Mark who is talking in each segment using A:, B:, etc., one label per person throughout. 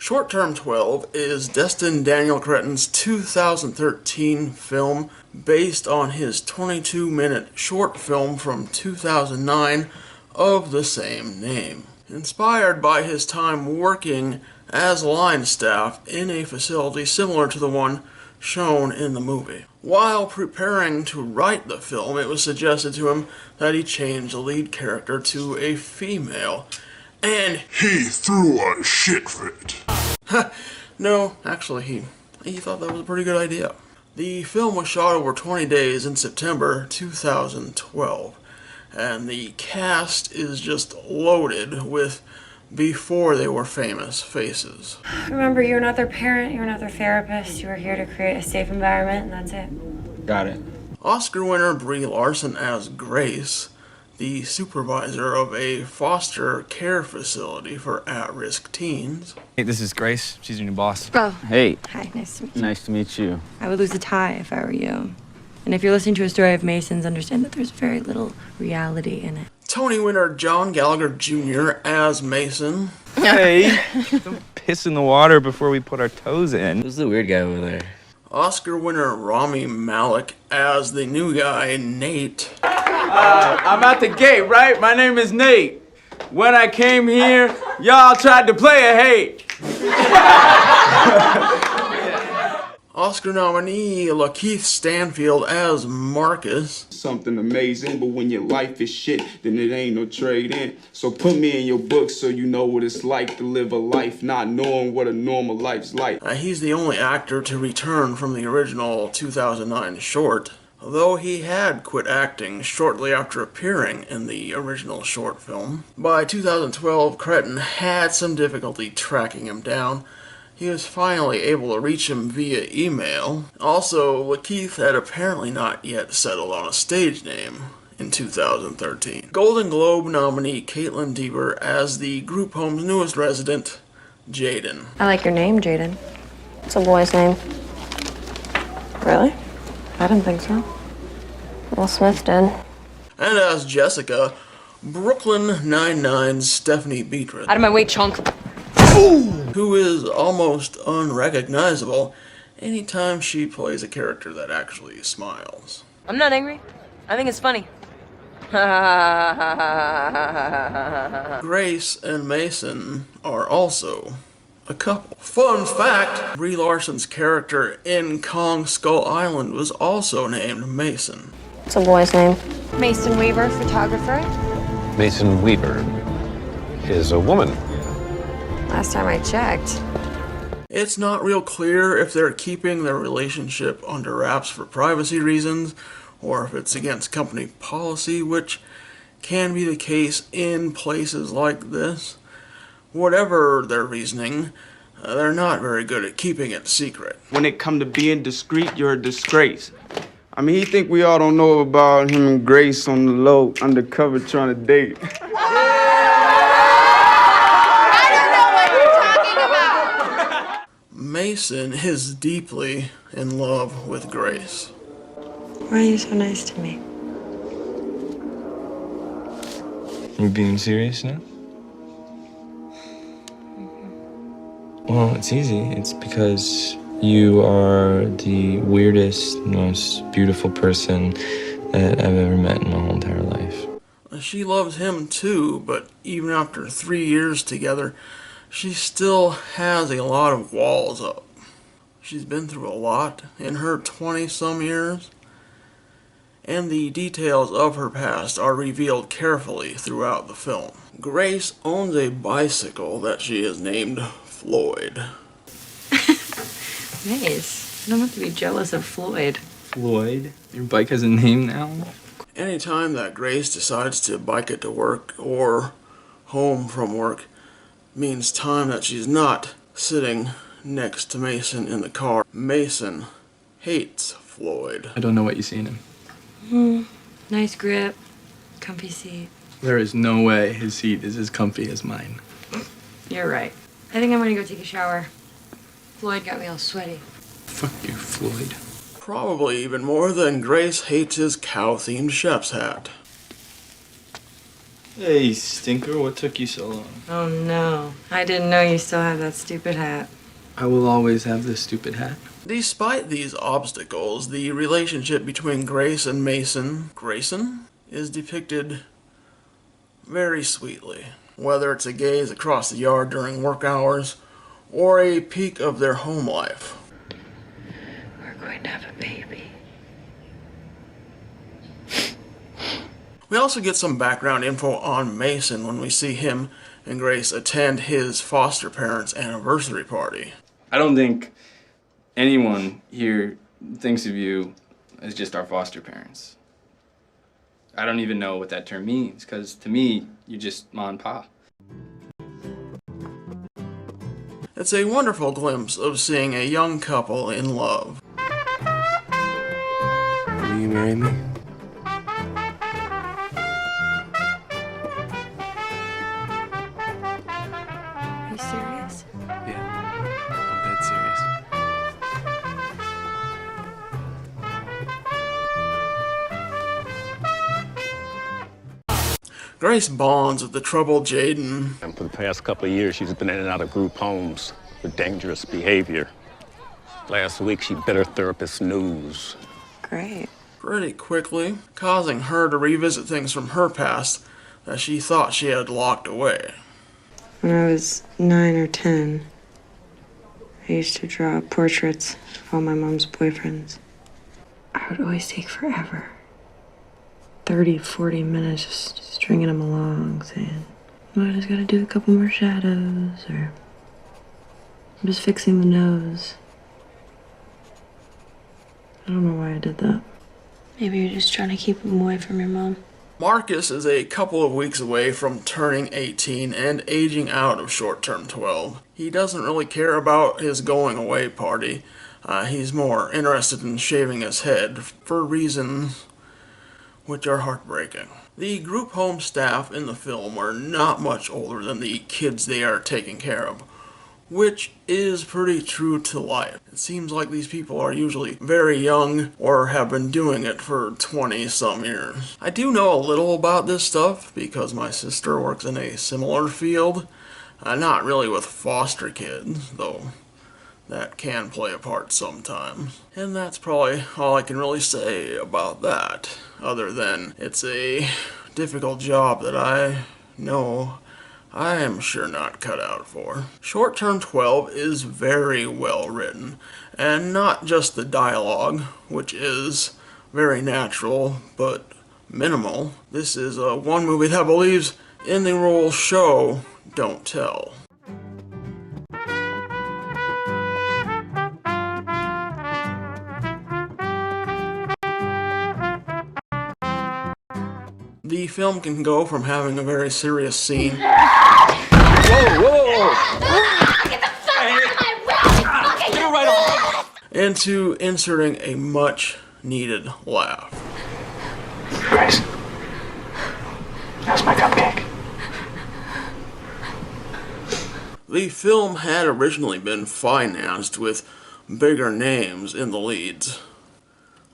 A: Short Term 12 is Destin Daniel Cretton's 2013 film based on his 22-minute short film from 2009 of the same name. Inspired by his time working as line staff in a facility similar to the one shown in the movie. While preparing to write the film, it was suggested to him that he change the lead character to a female, and
B: he threw a shit fit.
A: No, actually he thought that was a pretty good idea. The film was shot over 20 days in September 2012, and the cast is just loaded with before they were famous faces.
C: Remember, you're not their parent, you're not their therapist. You are here to create a safe environment, and that's it.
D: Got it.
A: Oscar winner Brie Larson as Grace, the supervisor of a foster care facility for at-risk teens.
D: Hey, this is Grace. She's your new boss.
C: Oh.
D: Hey.
C: Hi, nice to meet you.
D: Nice to meet you.
C: I would lose a tie if I were you. And if you're listening to a story of Mason's, understand that there's very little reality in it.
A: Tony winner John Gallagher Jr. as Mason.
D: Hey, don't piss in the water before we put our toes in.
E: Who's the weird guy over there?
A: Oscar winner Rami Malek as the new guy, Nate.
F: I'm at the gate, right? My name is Nate. When I came here, y'all tried to play a hate.
A: Oscar nominee Lakeith Stanfield as Marcus.
G: Something amazing, but when your life is shit, then it ain't no trade in. So put me in your book so you know what it's like to live a life not knowing what a normal life's like.
A: He's the only actor to return from the original 2009 short, though he had quit acting shortly after appearing in the original short film. By 2012, Cretton had some difficulty tracking him down. He was finally able to reach him via email. Also, Lakeith had apparently not yet settled on a stage name in 2013. Golden Globe nominee Caitlin Dever as the group home's newest resident, Jaden.
C: I like your name, Jaden.
H: It's a boy's name.
C: Really? I didn't think so.
H: Will Smith did.
A: And as Jessica, Brooklyn Nine-Nine's Stephanie Beatrice.
C: Out of my way, chunk.
A: Who is almost unrecognizable anytime she plays a character that actually smiles.
C: I'm not angry. I think it's funny.
A: Grace and Mason are also a couple. Fun fact, Brie Larson's character in Kong Skull Island was also named Mason.
H: It's a boy's name.
C: Mason Weaver, photographer.
I: Mason Weaver is a woman.
C: Last time I checked.
A: It's not real clear if they're keeping their relationship under wraps for privacy reasons, or if it's against company policy, which can be the case in places like this. Whatever their reasoning, they're not very good at keeping it secret.
G: When it come to being discreet, you're a disgrace. I mean, he think we all don't know about him and Grace on the low, undercover trying to date.
A: Mason is deeply in love with Grace.
C: Why are you so nice to me?
D: You being serious now? Well, it's easy. It's because you are the weirdest, most beautiful person that I've ever met in my whole entire life.
A: She loves him too, but even after 3 years together, she still has a lot of walls up. She's been through a lot in her 20-some years, and the details of her past are revealed carefully throughout the film. Grace owns a bicycle that she has named Floyd.
C: Nice. You don't have to be jealous of Floyd.
D: Floyd? Your bike has a name now?
A: Anytime that Grace decides to bike it to work or home from work means time that she's not sitting next to Mason in the car. Mason hates Floyd.
D: I don't know what you see in him.
C: Nice grip. Comfy seat.
D: There is no way his seat is as comfy as mine.
C: You're right. I think I'm gonna go take a shower. Floyd got me all sweaty.
D: Fuck you, Floyd.
A: Probably even more than Grace hates his cow-themed chef's hat.
F: Hey, stinker, what took you so long?
C: Oh no, I didn't know you still had that stupid hat.
F: I will always have this stupid hat.
A: Despite these obstacles, the relationship between Grace and Mason, Grayson, is depicted very sweetly. Whether it's a gaze across the yard during work hours, or a peek of their home life.
C: We're going to have a baby.
A: We also get some background info on Mason when we see him and Grace attend his foster parents' anniversary party.
F: I don't think anyone here thinks of you as just our foster parents. I don't even know what that term means, because to me, you're just Ma and Pa.
A: It's a wonderful glimpse of seeing a young couple in love.
D: Will you marry me?
C: Are you serious?
D: Yeah, I'm dead serious.
A: Grace bonds with the troubled Jaden.
I: And for the past couple of years, she's been in and out of group homes with dangerous behavior. Last week, she bit her therapist's nose.
C: Great.
A: Pretty quickly, causing her to revisit things from her past that she thought she had locked away.
C: When I was 9 or 10, I used to draw portraits of all my mom's boyfriends. I would always take forever. 30, 40 minutes just stringing them along, saying, well, I just gotta do a couple more shadows, or I'm just fixing the nose. I don't know why I did that. Maybe you're just trying to keep him away from your mom.
A: Marcus is a couple of weeks away from turning 18 and aging out of short-term 12. He doesn't really care about his going-away party. He's more interested in shaving his head for reasons which are heartbreaking. The group home staff in the film are not much older than the kids they are taking care of, which is pretty true to life. It seems like these people are usually very young or have been doing it for 20-some years. I do know a little about this stuff because my sister works in a similar field. Not really with foster kids, though that can play a part sometimes. And that's probably all I can really say about that, other than it's a difficult job that I know I am sure not cut out for. Short-term 12 is very well written, and not just the dialogue, which is very natural but minimal. This is one movie that believes in the rule show, don't tell. The film can go from having a very serious scene
F: Whoa, whoa!
E: Get the fuck out of my way! Fucking get it right on!
A: into inserting a much needed laugh.
J: Grace, how's my cupcake?
A: The film had originally been financed with bigger names in the leads,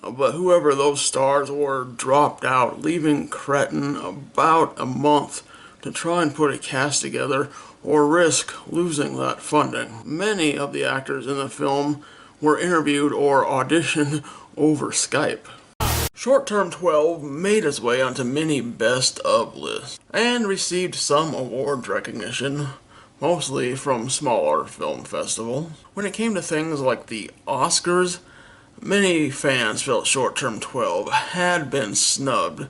A: but whoever those stars were dropped out, leaving Cretin about a month to try and put a cast together or risk losing that funding. Many of the actors in the film were interviewed or auditioned over Skype. Short-term 12 made its way onto many best of lists and received some awards recognition, mostly from smaller film festivals. When it came to things like the Oscars, many fans felt Short-term 12 had been snubbed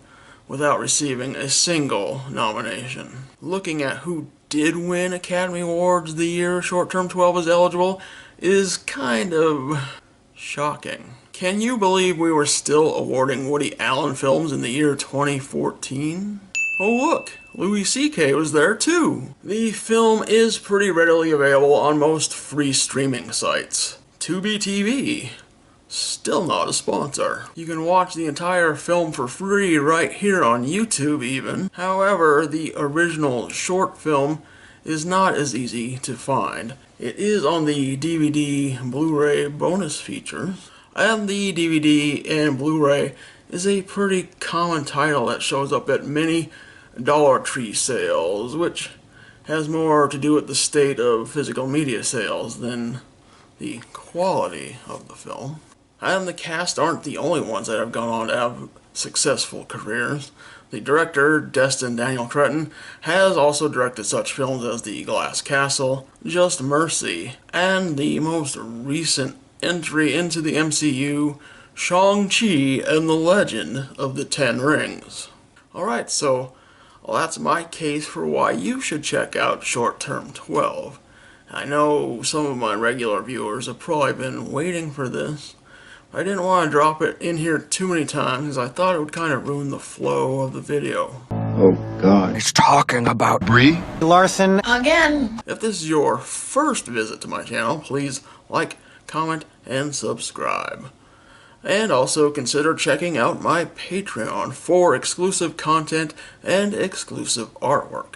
A: without receiving a single nomination. Looking at who did win Academy Awards the year Short-term 12 is eligible is kind of shocking. Can you believe we were still awarding Woody Allen films in the year 2014? Oh look, Louis C.K. was there too. The film is pretty readily available on most free streaming sites. Tubi TV, still not a sponsor. You can watch the entire film for free right here on YouTube even. However, the original short film is not as easy to find. It is on the DVD Blu-ray bonus features, and the DVD and Blu-ray is a pretty common title that shows up at many Dollar Tree sales, which has more to do with the state of physical media sales than the quality of the film. And the cast aren't the only ones that have gone on to have successful careers. The director, Destin Daniel Cretton, has also directed such films as The Glass Castle, Just Mercy, and the most recent entry into the MCU, Shang-Chi and the Legend of the Ten Rings. Alright, so that's my case for why you should check out Short Term 12. I know some of my regular viewers have probably been waiting for this. I didn't want to drop it in here too many times because I thought it would kind of ruin the flow of the video.
K: Oh God. He's talking about Brie Larson again.
A: If this is your first visit to my channel, please like, comment, and subscribe. And also consider checking out my Patreon for exclusive content and exclusive artwork.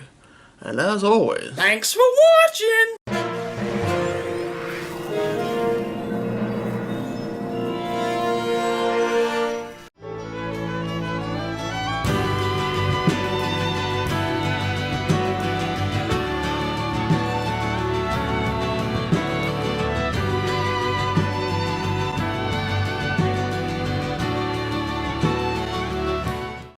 A: And as always, thanks for watching!